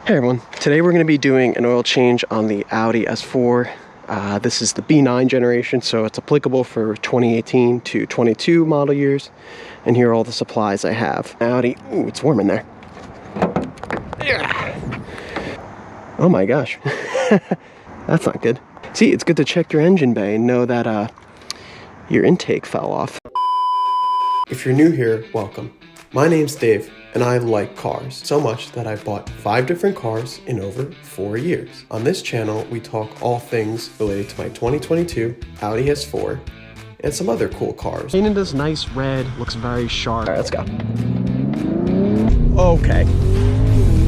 Hey everyone, today we're going to be doing an oil change on the Audi S4. This is the B9 generation, so it's applicable for 2018 to 22 model years. And here are all the supplies I have. Audi, ooh, it's warm in there. Yeah. Oh my gosh, that's not good. See, it's good to check your engine bay and know that your intake fell off. If you're new here, welcome. My name's Dave, and I like cars so much that I've bought 5 different cars in over 4 years. On this channel, we talk all things related to my 2022 Audi S4 and some other cool cars. Painted this nice red, looks very sharp. All right, let's go. Okay,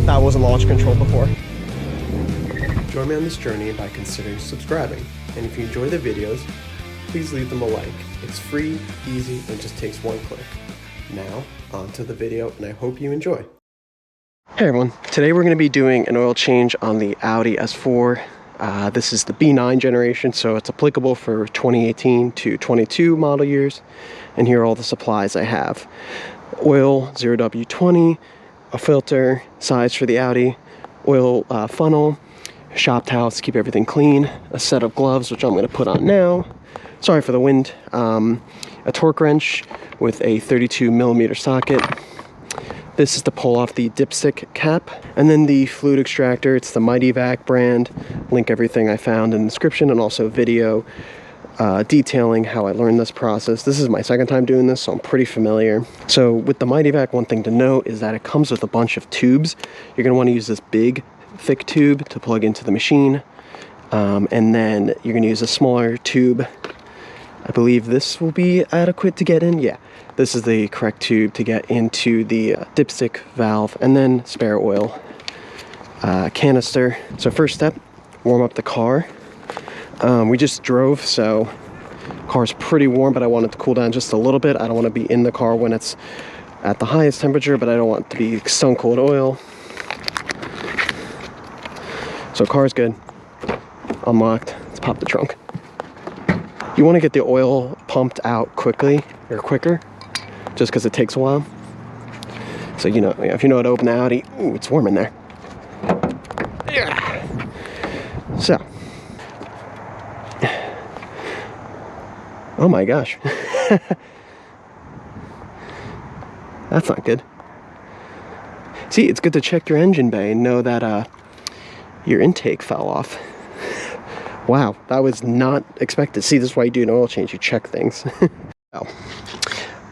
that wasn't launch control before. Join me on this journey by considering subscribing, and if you enjoy the videos, please leave them a like. It's free, easy, and just takes one click. Now, on to the video, and I hope you enjoy. Hey everyone, today we're going to be doing an oil change on the Audi S4. This is the B9 generation, so it's applicable for 2018 to 22 model years. And here are all the supplies I have. Oil, 0W20, a filter, size for the Audi, oil funnel, shop towels to keep everything clean, a set of gloves, which I'm going to put on now. Sorry for the wind. A torque wrench with a 32mm socket. This is to pull off the dipstick cap. And then the fluid extractor, it's the Mightyvac brand. Link everything I found in the description, and also video detailing how I learned this process. This is my second time doing this, so I'm pretty familiar. So with the Mightyvac, one thing to note is that it comes with a bunch of tubes. You're going to want to use this big, thick tube to plug into the machine. And then you're going to use a smaller tube. I believe this will be adequate to get in. Yeah, this is the correct tube to get into the dipstick valve, and then spare oil canister. So first step, warm up the car. We just drove, so car's pretty warm, but I want it to cool down just a little bit. I don't want to be in the car when it's at the highest temperature, but I don't want it to be stone cold oil. So car's good, unlocked. Let's pop the trunk. You want to get the oil pumped out quickly, or quicker, just because it takes a while. So, you know, if you know how to open the Audi, ooh, it's warm in there. Yeah. So. Oh my gosh. That's not good. See, it's good to check your engine bay and know that your intake fell off. Wow, that was not expected. See, this is why you do an oil change, you check things. Oh,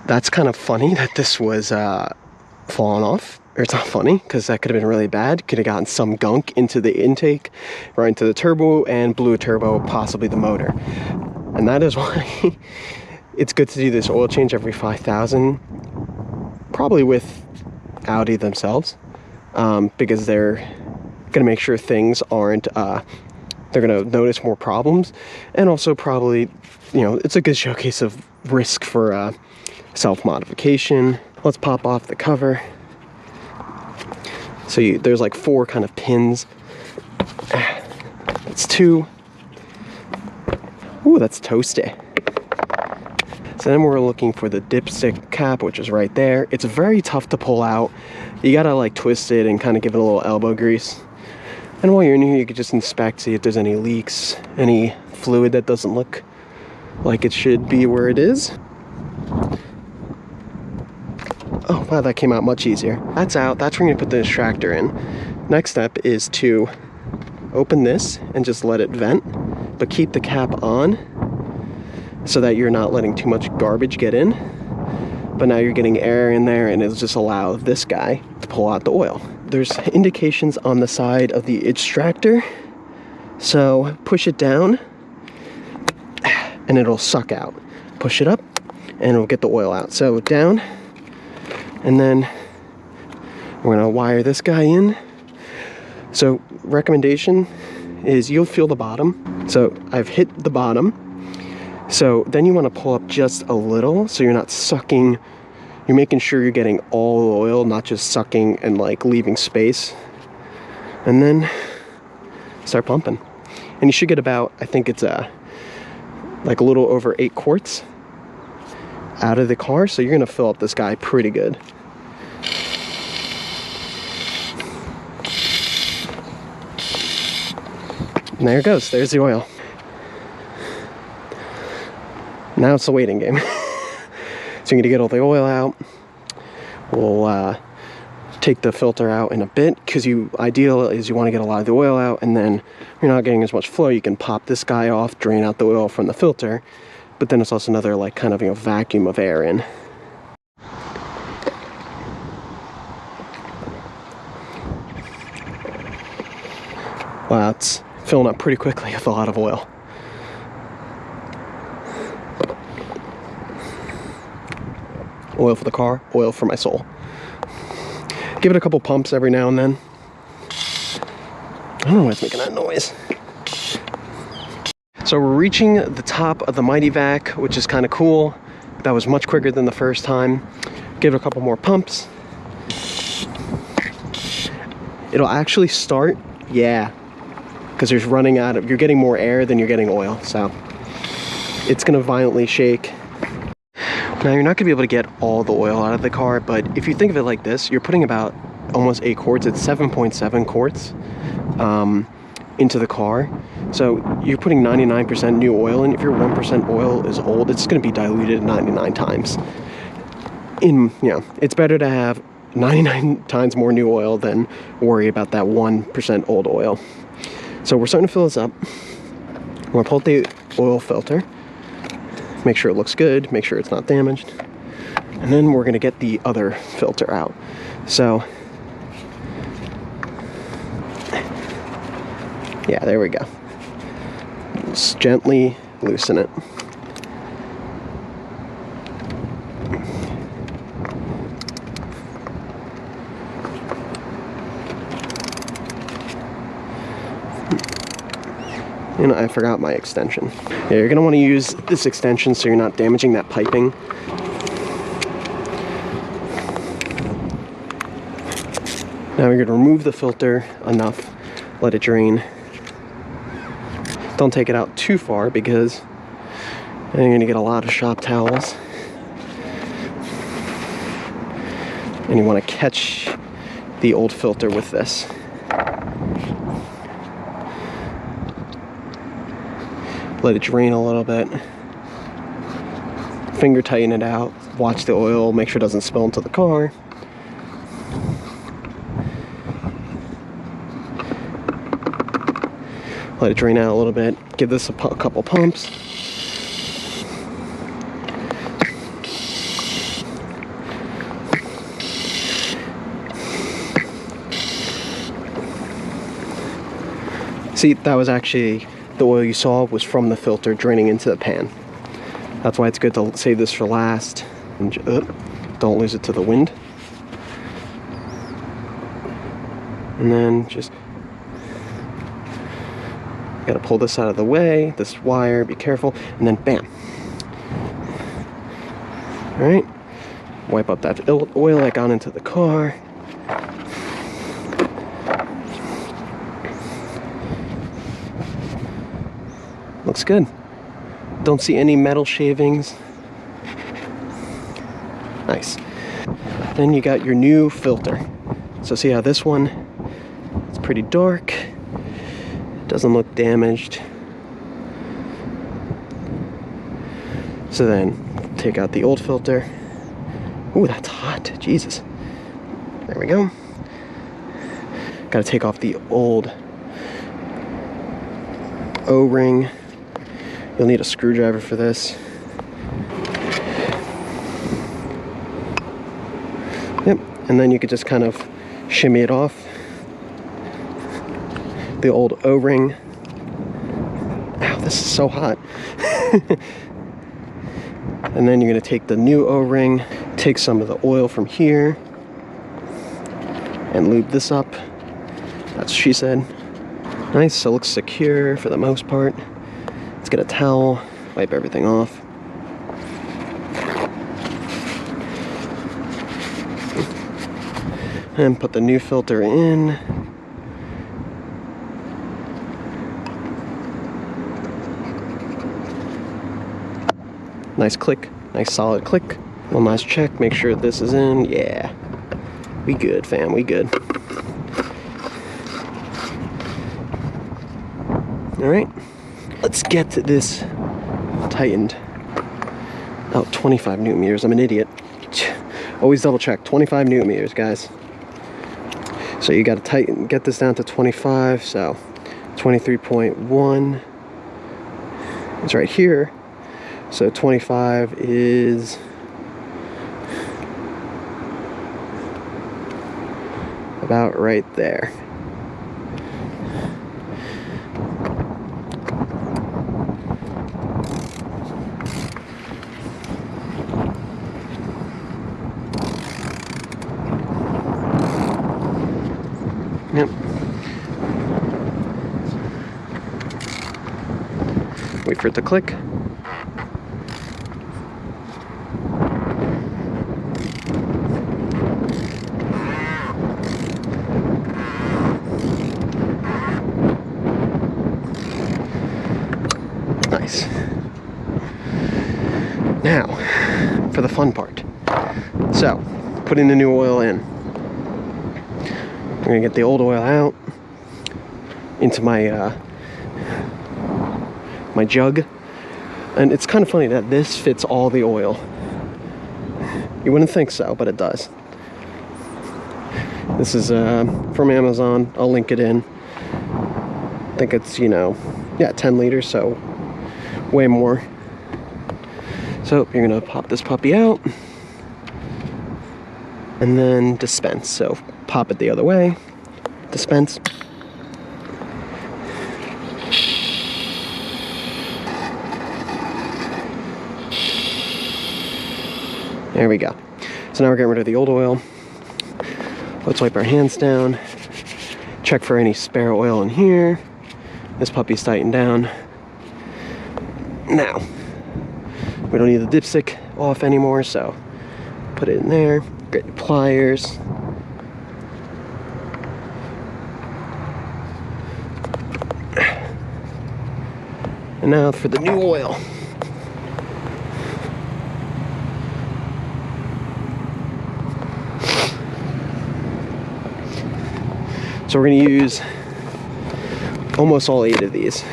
that's kind of funny that this was falling off. Or it's not funny, because that could have been really bad. Could have gotten some gunk into the intake, right into the turbo, and blew a turbo, possibly the motor. And that is why it's good to do this oil change every 5,000, probably with Audi themselves, because they're going to make sure things aren't... they're going to notice more problems, and also probably, you know, it's a good showcase of risk for self-modification. Let's pop off the cover. So there's like 4 kind of pins. That's 2. Ooh, that's toasty. So then we're looking for the dipstick cap, which is right there. It's very tough to pull out. You gotta like twist it and kind of give it a little elbow grease. And while you're in here, you could just inspect, see if there's any leaks, any fluid that doesn't look like it should be where it is. Oh, wow, that came out much easier. That's out. That's where you're going to put the extractor in. Next step is to open this and just let it vent, but keep the cap on so that you're not letting too much garbage get in. But now you're getting air in there, and it'll just allow this guy to pull out the oil. There's indications on the side of the extractor, so push it down and it'll suck out. Push it up and it'll get the oil out. So down, and then we're gonna wire this guy in. So recommendation is you'll feel the bottom. So I've hit the bottom. So then you want to pull up just a little, so you're not sucking. You're making sure you're getting all the oil, not just sucking and like leaving space. And then start pumping. And you should get about, I think it's like a little over 8 quarts out of the car. So you're gonna fill up this guy pretty good. And there it goes, there's the oil. Now it's the waiting game. So you're gonna get all the oil out. We'll take the filter out in a bit, because ideal is you want to get a lot of the oil out, and then you're not getting as much flow. You can pop this guy off, drain out the oil from the filter, but then it's also another like kind of, you know, vacuum of air in. Wow, it's filling up pretty quickly with a lot of oil. Oil for the car, oil for my soul. Give it a couple pumps every now and then. I don't know why it's making that noise. So we're reaching the top of the Mighty Vac, which is kind of cool. That was much quicker than the first time. Give it a couple more pumps. It'll actually start, yeah, because there's running out of, you're getting more air than you're getting oil, so it's gonna violently shake. Now you're not gonna be able to get all the oil out of the car, but if you think of it like this, you're putting about almost 8 quarts, it's 7.7 quarts into the car. So you're putting 99% new oil in. If your 1% oil is old, it's gonna be diluted 99 times. It's better to have 99 times more new oil than worry about that 1% old oil. So we're starting to fill this up. We're gonna pull out the oil filter. Make sure it looks good, make sure it's not damaged. And then we're gonna get the other filter out. So, yeah, there we go. Just gently loosen it. And I forgot my extension. Yeah, you're gonna wanna use this extension so you're not damaging that piping. Now you're gonna remove the filter enough, let it drain. Don't take it out too far, because then you're gonna get a lot of shop towels. And you wanna catch the old filter with this. Let it drain a little bit. Finger tighten it out. Watch the oil, make sure it doesn't spill into the car. Let it drain out a little bit. Give this a couple pumps. See, that was actually the oil you saw was from the filter draining into the pan. That's why it's good to save this for last. And don't lose it to the wind. And then just gotta pull this out of the way, this wire, be careful, and then bam. All right, wipe up that oil that got into the car. Looks good. Don't see any metal shavings. Nice. Then you got your new filter. So see how this one, it's pretty dark. Doesn't look damaged. So then take out the old filter. Ooh, that's hot, Jesus. There we go. Gotta take off the old O-ring. You'll need a screwdriver for this. Yep, and then you could just kind of shimmy it off. The old O-ring. Ow, this is so hot. And then you're gonna take the new O-ring, take some of the oil from here, and lube this up. That's what she said. Nice, so it looks secure for the most part. Let's get a towel, wipe everything off. And put the new filter in. Nice click, nice solid click. One last check, make sure this is in. Yeah, we good, fam, we good. All right, let's get this tightened. Oh, 25 newton meters. I'm an idiot. Always double check. 25 newton meters, guys. So you got to get this down to 25. So 23.1 is right here. So 25 is about right there. Yep. Wait for it to click. Nice. Now, for the fun part. So, putting the new oil in. I'm gonna get the old oil out into my my jug, and it's kind of funny that this fits all the oil. You wouldn't think so, but it does. This is from Amazon. I'll link it in. I think it's, you know, yeah, 10 liters, so way more. So you're gonna pop this puppy out and then dispense. So pop it the other way, dispense. There we go. So now we're getting rid of the old oil. Let's wipe our hands down. Check for any spare oil in here. This puppy's tightened down. Now, we don't need the dipstick off anymore, so put it in there. Get your pliers. And now for the new oil. So we're going to use almost all 8 of these.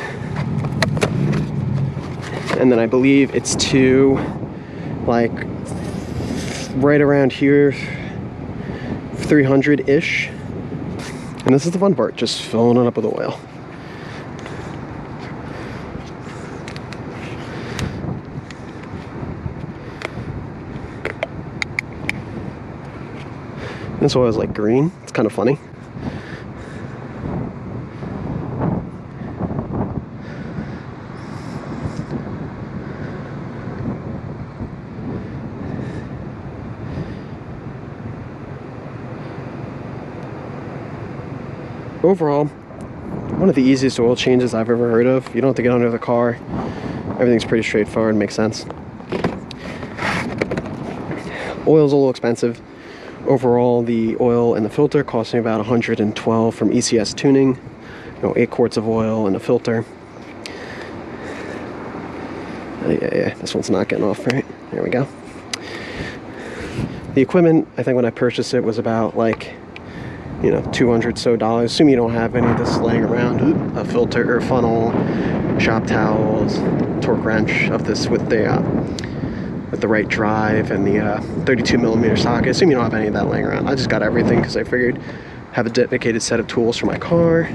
And then I believe it's to, like, right around here, 300-ish. And this is the fun part, just filling it up with oil. This oil is like green. It's kind of funny. Overall, one of the easiest oil changes I've ever heard of. You don't have to get under the car. Everything's pretty straightforward, makes sense. Oil's a little expensive. Overall, the oil and the filter cost me about $112 from ECS Tuning. You know, 8 quarts of oil and a filter. Yeah, this one's not getting off right. There we go. The equipment, I think when I purchased it was about like, you know, $200 so. Assume you don't have any of this laying around. A filter or funnel, shop towels, torque wrench of this with the right drive and the 32mm socket. Assume you don't have any of that laying around. I just got everything because I figured have a dedicated set of tools for my car.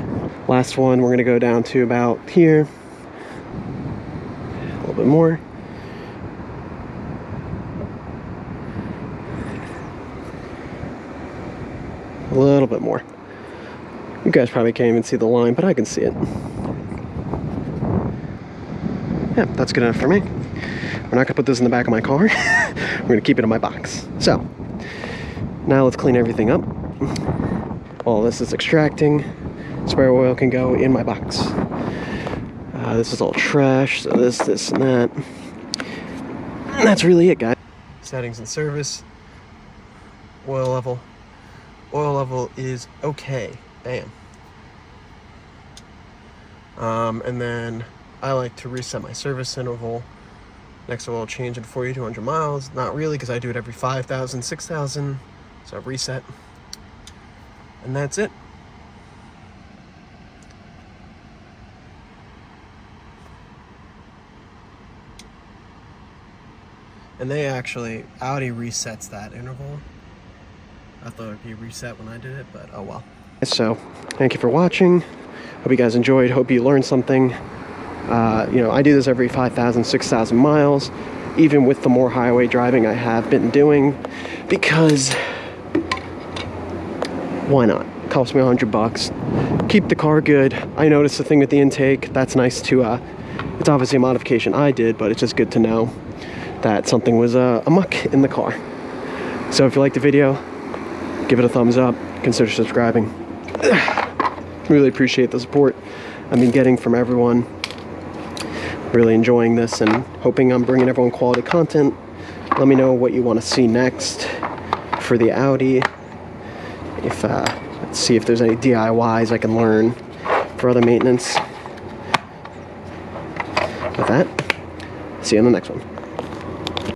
Last one, we're gonna go down to about here. A little bit more. A little bit more. You guys probably can't even see the line, but I can see it. Yeah, that's good enough for me. We're not gonna put this in the back of my car. We're gonna keep it in my box. So, now let's clean everything up. While this is extracting, spare oil can go in my box. This is all trash, so this, and that. And that's really it, guys. Settings and service. Oil level. Oil level is okay. Bam. And then I like to reset my service interval. Next oil change at 40 to 100 miles. Not really, because I do it every 5,000, 6,000. So I reset. And that's it. And they actually, Audi resets that interval. I thought it'd be reset when I did it, but oh well. So, thank you for watching. Hope you guys enjoyed. Hope you learned something. You know, I do this every 5,000, 6,000 miles, even with the more highway driving I have been doing, because why not? It costs me $100. Keep the car good. I noticed the thing with the intake. That's nice to, it's obviously a modification I did, but it's just good to know that something was a muck in the car. So if you liked the video, give it a thumbs up, consider subscribing. Really appreciate the support I've been getting from everyone. Really enjoying this and hoping I'm bringing everyone quality content. Let me know what you want to see next for the Audi. If let's see if there's any DIYs I can learn for other maintenance. With that, see you in the next one.